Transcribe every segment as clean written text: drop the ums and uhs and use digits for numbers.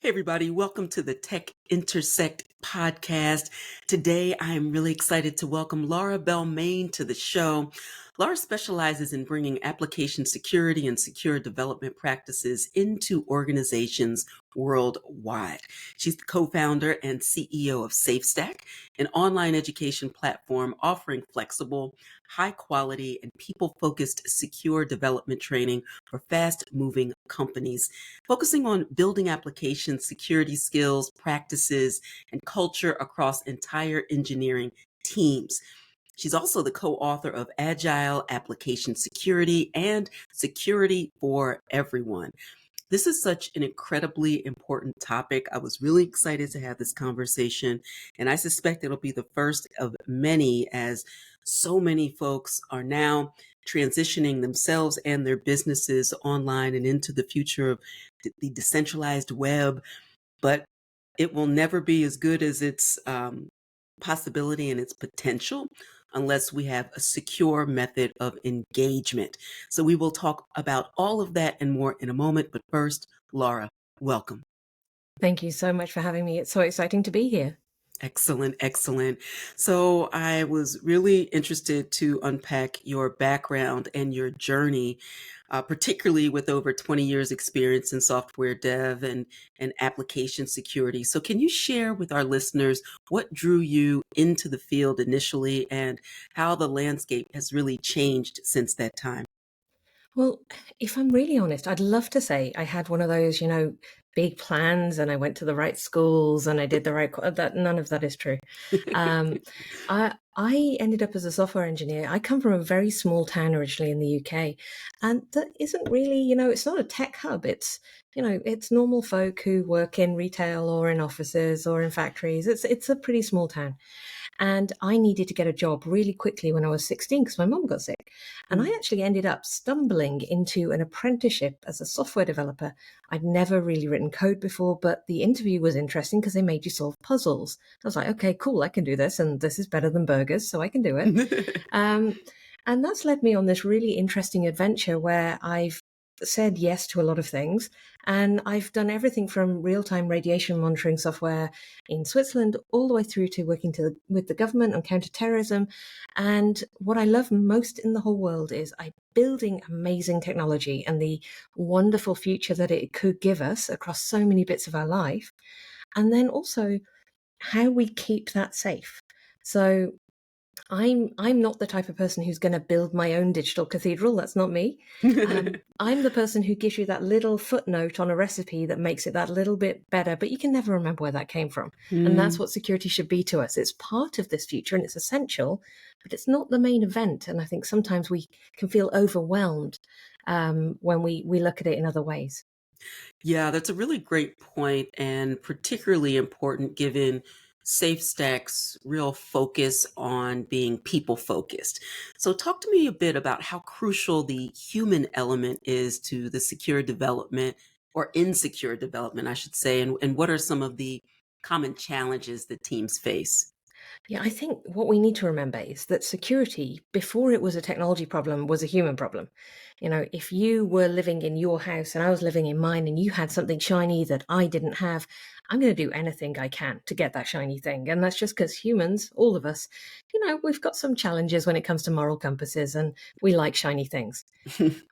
Hey, everybody, welcome to the Tech Intersect Podcast. Today, I am really excited to welcome Laura Belmain to the show. Laura specializes in bringing application security and secure development practices into organizations worldwide. She's the co-founder and CEO of SafeStack, an online education platform offering flexible, high quality, and people-focused secure development training for fast-moving companies, focusing on building application security skills, practices, and culture across entire engineering teams. She's also the co-author of Agile Application Security and Security for Everyone. This is such an incredibly important topic. I was really excited to have this conversation, and I suspect it'll be the first of many, as so many folks are now transitioning themselves and their businesses online and into the future of the decentralized web. But it will never be as good as its possibility and its potential unless we have a secure method of engagement. So we will talk about all of that and more in a moment. But first, Laura, welcome. Thank you so much for having me. It's so exciting to be here. Excellent, excellent. So I was really interested to unpack your background and your journey, particularly with over 20 years experience in software dev and application security. So can you share with our listeners what drew you into the field initially and how the landscape has really changed since that time? Well, if I'm really honest, I'd love to say I had one of those, big plans and I went to the right schools and I did the right, that none of that is true. Um, I ended up as a software engineer. I come from a very small town originally in the UK, and that isn't really, it's not a tech hub. It's normal folk who work in retail or in offices or in factories. It's a pretty small town. And I needed to get a job really quickly when I was 16 because my mum got sick. And I actually ended up stumbling into an apprenticeship as a software developer. I'd never really written code before, but the interview was interesting because they made you solve puzzles. I was like, okay, cool, I can do this. And this is better than burgers, so I can do it. And that's led me on this really interesting adventure where I've said yes to a lot of things. And I've done everything from real-time radiation monitoring software in Switzerland all the way through to working with the government on counterterrorism. And what I love most in the whole world is building amazing technology and the wonderful future that it could give us across so many bits of our life. And then also how we keep that safe. So I'm not the type of person who's going to build my own digital cathedral. That's not me. I'm the person who gives you that little footnote on a recipe that makes it that little bit better, but you can never remember where that came from. And that's what security should be to us. It's part of this future and it's essential, but it's not the main event. And I think sometimes we can feel overwhelmed when we look at it in other ways. Yeah, that's a really great point and particularly important given SafeStack's real focus on being people focused. So, talk to me a bit about how crucial the human element is to the secure development or insecure development, I should say, and what are some of the common challenges that teams face? Yeah, I think what we need to remember is that security, before it was a technology problem, was a human problem. If you were living in your house and I was living in mine and you had something shiny that I didn't have, I'm going to do anything I can to get that shiny thing. And that's just because humans, all of us, we've got some challenges when it comes to moral compasses and we like shiny things.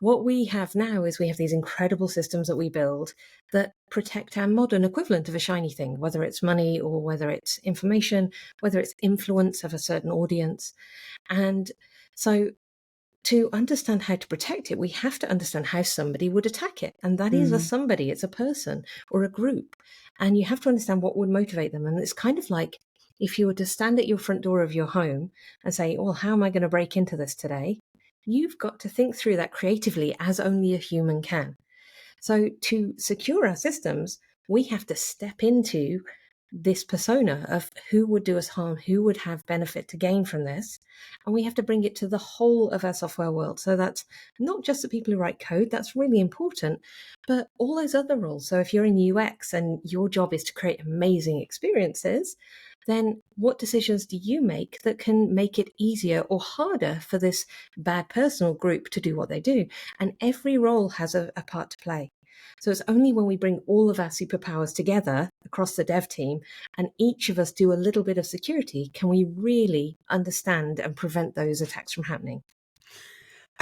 What we have now is we have these incredible systems that we build that protect our modern equivalent of a shiny thing, whether it's money or whether it's information, whether it's influence of a certain audience. And so to understand how to protect it, we have to understand how somebody would attack it. And that is a somebody, it's a person or a group. And you have to understand what would motivate them. And it's kind of like if you were to stand at your front door of your home and say, well, how am I going to break into this today? You've got to think through that creatively as only a human can. So to secure our systems, we have to step into this persona of who would do us harm, who would have benefit to gain from this. And we have to bring it to the whole of our software world. So that's not just the people who write code, that's really important, but all those other roles. So if you're in UX and your job is to create amazing experiences, then what decisions do you make that can make it easier or harder for this bad person or group to do what they do? And every role has a part to play. So it's only when we bring all of our superpowers together across the dev team and each of us do a little bit of security can we really understand and prevent those attacks from happening.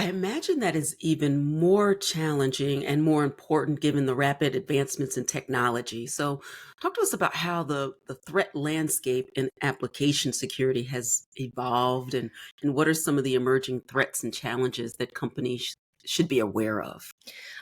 I imagine that is even more challenging and more important given the rapid advancements in technology. So, talk to us about how the threat landscape in application security has evolved and what are some of the emerging threats and challenges that companies should be aware of?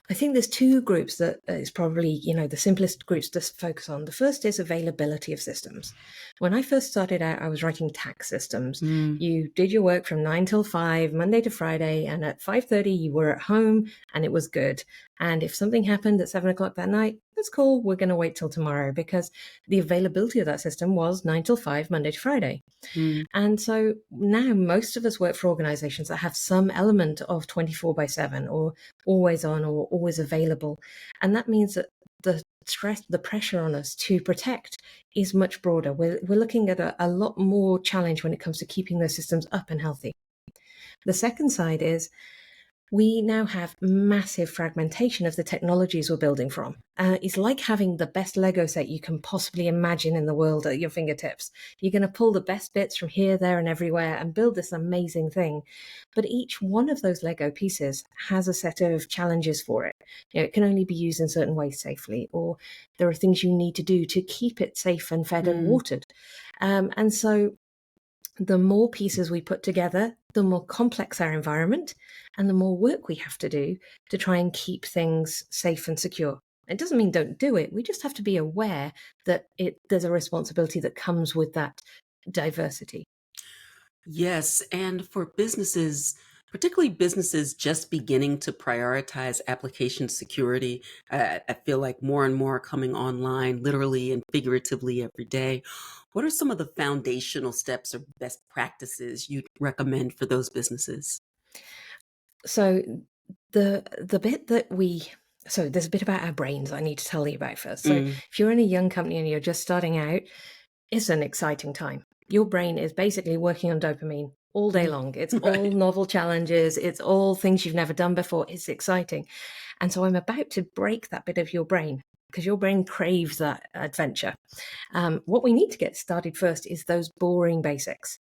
I think there's two groups that is probably, the simplest groups to focus on. The first is availability of systems. When I first started out, I was writing tax systems. Mm, You did your work from 9 till 5, Monday to Friday, and at 5:30 you were at home and it was good. And if something happened at 7 o'clock that night, that's cool. We're going to wait till tomorrow because the availability of that system was 9 till 5, Monday to Friday. mm, And so now most of us work for organizations that have some element of 24 by 7 or always on or always available. And that means that the stress, the pressure on us to protect is much broader. We're looking at a lot more challenge when it comes to keeping those systems up and healthy. The second side is we now have massive fragmentation of the technologies we're building from. It's like having the best Lego set you can possibly imagine in the world at your fingertips. You're going to pull the best bits from here, there, and everywhere and build this amazing thing. But each one of those Lego pieces has a set of challenges for it. It can only be used in certain ways safely, or there are things you need to do to keep it safe and fed and mm. watered. And so the more pieces we put together, the more complex our environment and the more work we have to do to try and keep things safe and secure. It doesn't mean don't do it. We just have to be aware that there's a responsibility that comes with that diversity. Yes, and for businesses, particularly businesses just beginning to prioritize application security, I feel like more and more are coming online, literally and figuratively every day. What are some of the foundational steps or best practices you'd recommend for those businesses? So the bit that so there's a bit about our brains I need to tell you about first. So Mm, if you're in a young company and you're just starting out, it's an exciting time. Your brain is basically working on dopamine all day mm, long. It's all right. novel challenges. It's all things you've never done before. It's exciting. And so I'm about to break that bit of your brain because your brain craves that adventure. What we need to get started first is those boring basics.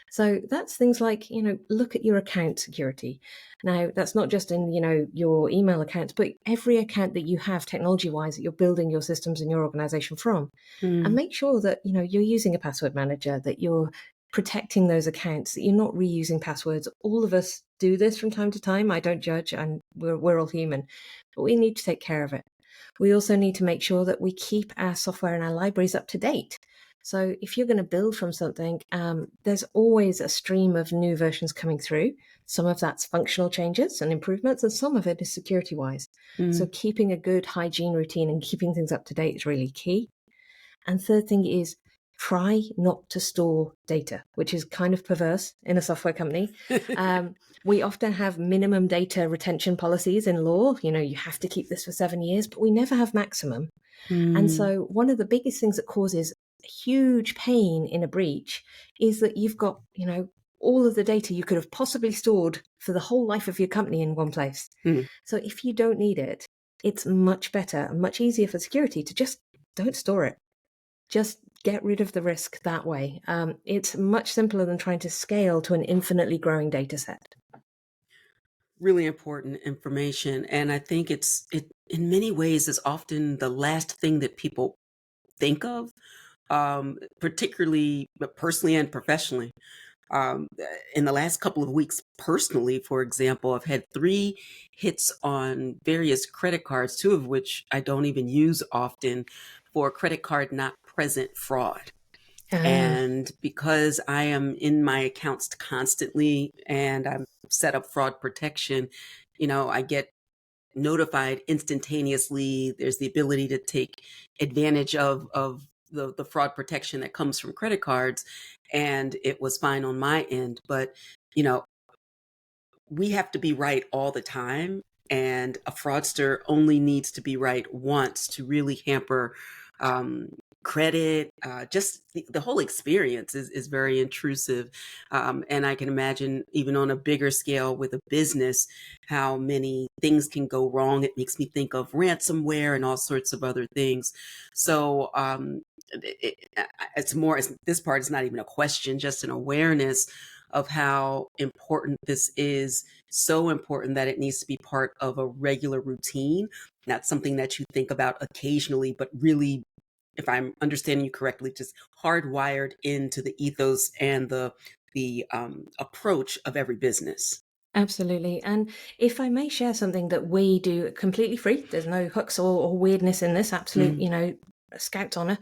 So that's things like, look at your account security. Now, that's not just in, your email accounts, but every account that you have technology wise that you're building your systems in your organization from. And Mm, make sure that, you're using a password manager, that you're protecting those accounts, that you're not reusing passwords. All of us do this from time to time. I don't judge, and we're all human, but we need to take care of it. We also need to make sure that we keep our software and our libraries up to date. So if you're going to build from something, there's always a stream of new versions coming through. Some of that's functional changes and improvements, and some of it is security wise. So mm. keeping a good hygiene routine and keeping things up to date is really key. And third thing is try not to store data, which is kind of perverse in a software company. We often have minimum data retention policies in law. You have to keep this for 7 years, but we never have maximum. And Mm, so one of the biggest things that causes huge pain in a breach is that you've got, all of the data you could have possibly stored for the whole life of your company in one place. mm. So if you don't need it, it's much better and much easier for security to just don't store it. Just get rid of the risk that way. It's much simpler than trying to scale to an infinitely growing data set. Really important information. And I think it in many ways is often the last thing that people think of, particularly but personally and professionally. Um, in the last couple of weeks, personally, for example, I've had three hits on various credit cards, two of which I don't even use often for credit card not present fraud. Uh, And because I am in my accounts constantly and I'm set up fraud protection, I get notified instantaneously. There's the ability to take advantage of the fraud protection that comes from credit cards. And it was fine on my end. But, you know, we have to be right all the time. And a fraudster only needs to be right once to really hamper um, credit, just the whole experience is very intrusive. And I can imagine even on a bigger scale with a business, how many things can go wrong. It makes me think of ransomware and all sorts of other things. So it's more, this part is not even a question, just an awareness of how important this is. So important that it needs to be part of a regular routine, not something that you think about occasionally, but really, if I'm understanding you correctly, just hardwired into the ethos and the approach of every business. Absolutely. And if I may share something that we do completely free, there's no hooks or weirdness in this, absolute, Mm. scout's honor.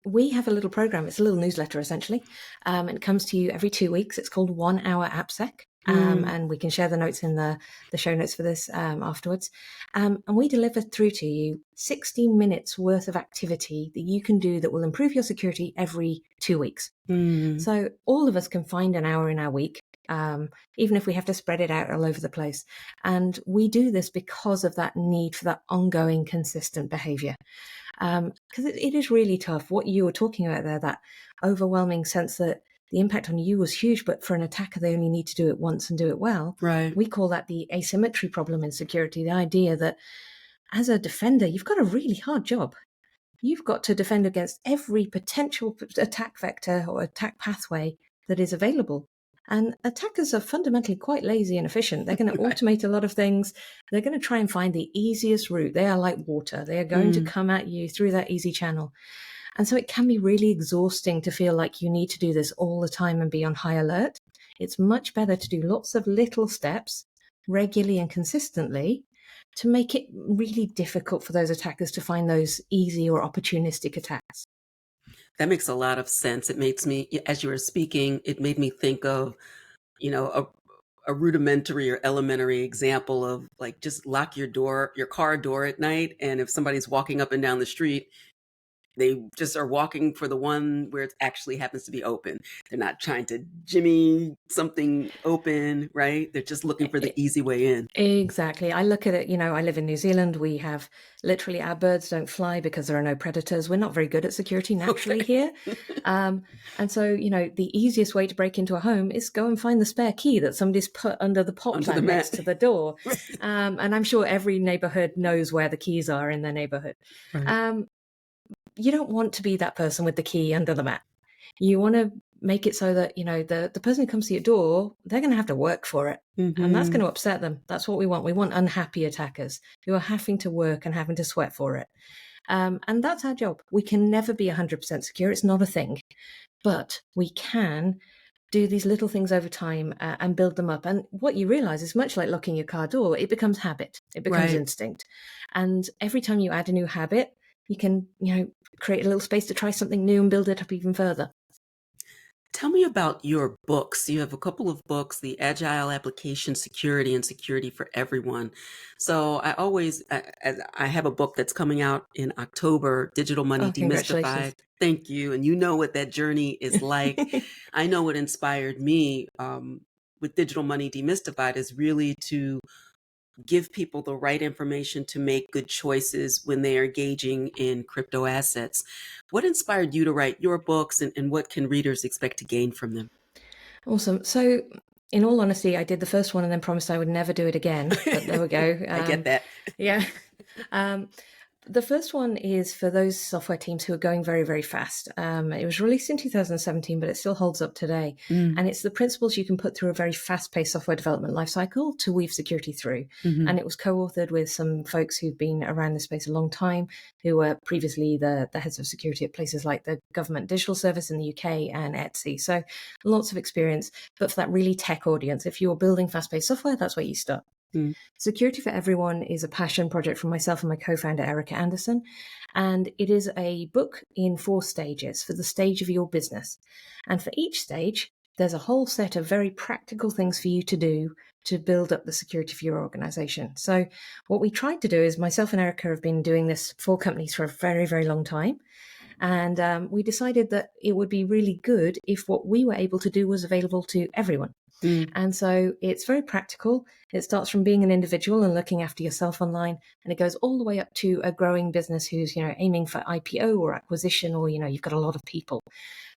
We have a little program. It's a little newsletter, essentially. And it comes to you every 2 weeks. It's called 1 Hour AppSec. Mm. And we can share the notes in the show notes for this afterwards. And we deliver through to you 60 minutes worth of activity that you can do that will improve your security every 2 weeks. Mm. So all of us can find an hour in our week, even if we have to spread it out all over the place. And we do this because of that need for that ongoing, consistent behavior. Because it is really tough. What you were talking about there, that overwhelming sense that the impact on you was huge, but for an attacker, they only need to do it once and do it well. Right. We call that the asymmetry problem in security, the idea that as a defender, you've got a really hard job. You've got to defend against every potential attack vector or attack pathway that is available. And attackers are fundamentally quite lazy and efficient. They're going to Right. automate a lot of things. They're going to try and find the easiest route. They are like water. They are going to Mm. come at you through that easy channel. And so it can be really exhausting to feel like you need to do this all the time and be on high alert. It's much better to do lots of little steps regularly and consistently to make it really difficult for those attackers to find those easy or opportunistic attacks. That makes a lot of sense. It makes me, as you were speaking, it made me think of, a rudimentary or elementary example of like just lock your car door at night. And if somebody's walking up and down the street, they just are walking for the one where it actually happens to be open. They're not trying to jimmy something open, right? They're just looking for the easy way in. Exactly. I look at it, I live in New Zealand. We have literally our birds don't fly because there are no predators. We're not very good at security naturally Okay. here. And so, the easiest way to break into a home is go and find the spare key that somebody's put under the pot Under the plant next mat. to the door. Right. And I'm sure every neighborhood knows where the keys are in their neighborhood. Right. You don't want to be that person with the key under the mat. You want to make it so that, the person who comes to your door, they're going to have to work for it. And that's going to upset them. That's what we want. We want unhappy attackers who are having to work and having to sweat for it. And that's our job. We can never be 100% secure. It's not a thing. But we can do these little things over time and build them up. And what you realize is much like locking your car door, it becomes habit. It becomes Right. instinct. And every time you add a new habit, you can, create a little space to try something new and build it up even further. Tell me about your books. You have a couple of books, The Agile Application Security and Security for Everyone. So I have a book that's coming out in October, Digital Money Oh, congratulations. Demystified. Thank you. And you know what that journey is like. I know what inspired me with Digital Money Demystified is really to give people the right information to make good choices when they are engaging in crypto assets. What inspired you to write your books and what can readers expect to gain from them? Awesome. So, in all honesty, I did the first one and then promised I would never do it again. But there we go. I get that. Yeah. The first one is for those software teams who are going very, very fast. It was released in 2017, but it still holds up today. Mm. And it's the principles you can put through a very fast-paced software development lifecycle to weave security through. Mhm. And it was co-authored with some folks who've been around the space a long time, who were previously the heads of security at places like the Government Digital Service in the UK and Etsy. So lots of experience. But for that really tech audience, if you're building fast-paced software, that's where you start. Mm. Security for Everyone is a passion project from myself and my co-founder, Erica Anderson. And it is a book in 4 stages for the stage of your business. And for each stage, there's a whole set of very practical things for you to do to build up the security for your organization. So what we tried to do is myself and Erica have been doing this for companies for a very, very long time. And we decided that it would be really good if what we were able to do was available to everyone. Mm. And so it's very practical. It starts from being an individual and looking after yourself online, and it goes all the way up to a growing business who's, aiming for IPO or acquisition, or, you've got a lot of people.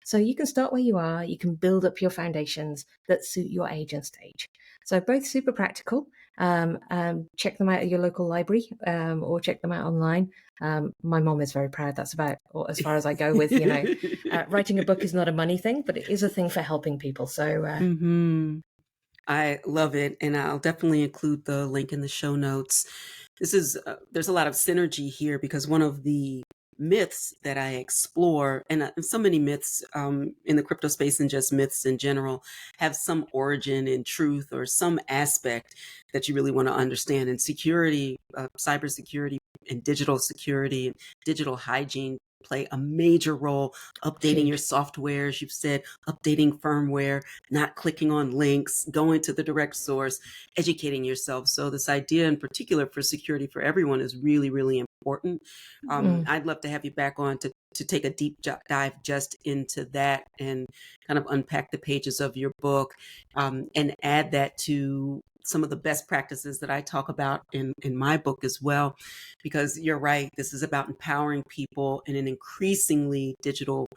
So you can start where you are. You can build up your foundations that suit your age and stage. So both super practical. Check them out at your local library, or check them out online. My mom is very proud. That's about as far as I go with, writing a book is not a money thing, but it is a thing for helping people. So Hmm. I love it, and I'll definitely include the link in the show notes. There's a lot of synergy here because one of the myths that I explore, and so many myths in the crypto space and just myths in general, have some origin in truth or some aspect that you really want to understand. And security, cybersecurity, and digital security, and digital hygiene play a major role. Updating your huge. software, as you've said, updating firmware, not clicking on links, going to the direct source, educating yourself. So this idea in particular for security for everyone is really, really important. Mm. I'd love to have you back on to take a deep dive just into that and kind of unpack the pages of your book, and add that to some of the best practices that I talk about in my book as well, because you're right, this is about empowering people in an increasingly digital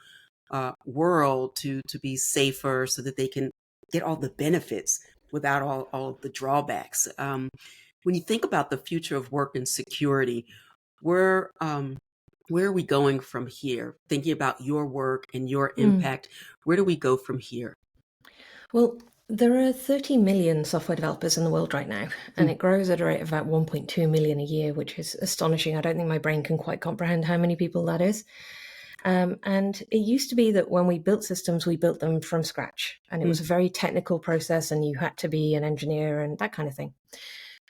world to be safer so that they can get all the benefits without all of the drawbacks. When you think about the future of work and security, where where are we going from here? Thinking about your work and your Mm. impact, where do we go from here? Well, there are 30 million software developers in the world right now, and Mm. it grows at a rate of about 1.2 million a year, which is astonishing. I don't think my brain can quite comprehend how many people that is. And it used to be that when we built systems, we built them from scratch, and it was Mm. a very technical process, and you had to be an engineer and that kind of thing.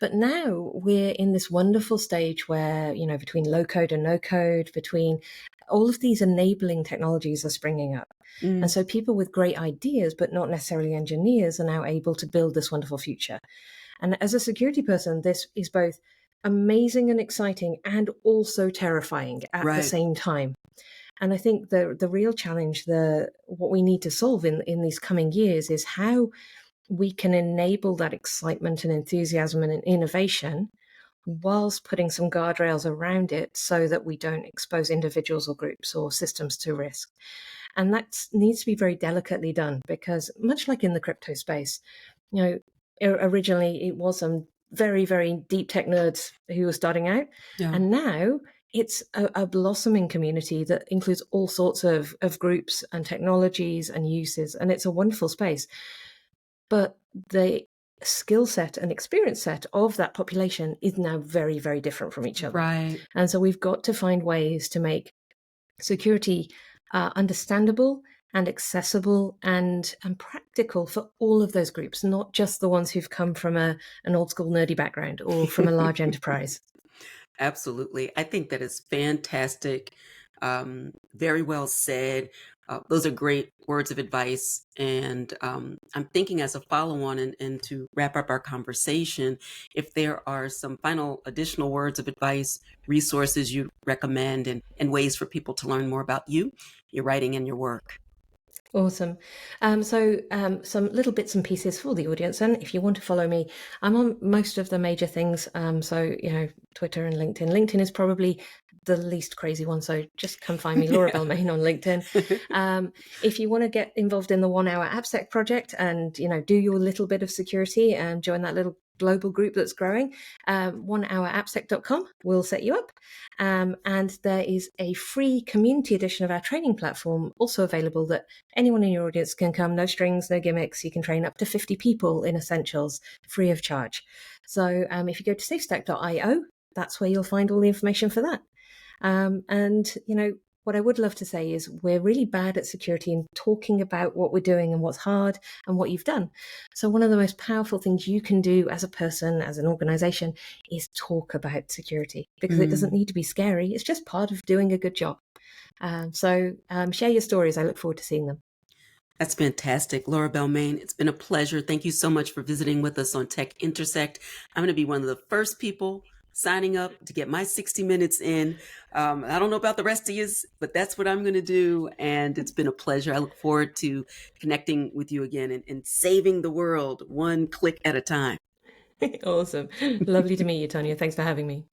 But now we're in this wonderful stage where, between low code and no code, between all of these enabling technologies are springing up. And Mm. so people with great ideas, but not necessarily engineers, are now able to build this wonderful future. And as a security person, this is both amazing and exciting and also terrifying at the Right. same time. And I think the real challenge, what we need to solve in these coming years is how we can enable that excitement and enthusiasm and innovation whilst putting some guardrails around it so that we don't expose individuals or groups or systems to risk. And that needs to be very delicately done because, much like in the crypto space, originally it was some very, very deep tech nerds who were starting out. Yeah. And now it's a blossoming community that includes all sorts of groups and technologies and uses. And it's a wonderful space. But the skill set and experience set of that population is now very, very different from each other. Right. And so we've got to find ways to make security understandable and accessible and practical for all of those groups, not just the ones who've come from an old school nerdy background or from a large enterprise. Absolutely. I think that is fantastic. Very well said. Those are great words of advice. And I'm thinking as a follow on and to wrap up our conversation, if there are some final additional words of advice, resources you recommend, and ways for people to learn more about you, your writing, and your work. Awesome. Some little bits and pieces for the audience. And if you want to follow me, I'm on most of the major things. Twitter and LinkedIn. LinkedIn is probably the least crazy one. So just come find me, Laura Yeah. Belmain on LinkedIn. If you want to get involved in the 1 Hour AppSec project and, do your little bit of security and join that little global group that's growing, 1hourappsec.com will set you up. And there is a free community edition of our training platform also available that anyone in your audience can come, no strings, no gimmicks. You can train up to 50 people in essentials free of charge. So if you go to safestack.io, that's where you'll find all the information for that. What I would love to say is we're really bad at security and talking about what we're doing and what's hard and what you've done. So one of the most powerful things you can do as a person, as an organization, is talk about security because it doesn't need to be scary. It's just part of doing a good job. Share your stories. I look forward to seeing them. That's fantastic. Laura Belmain, it's been a pleasure. Thank you so much for visiting with us on Tech Intersect. I'm going to be one of the first people signing up to get my 60 minutes in. I don't know about the rest of you, but that's what I'm going to do. And it's been a pleasure. I look forward to connecting with you again and saving the world one click at a time. Awesome. Lovely to meet you, Tonya. Thanks for having me.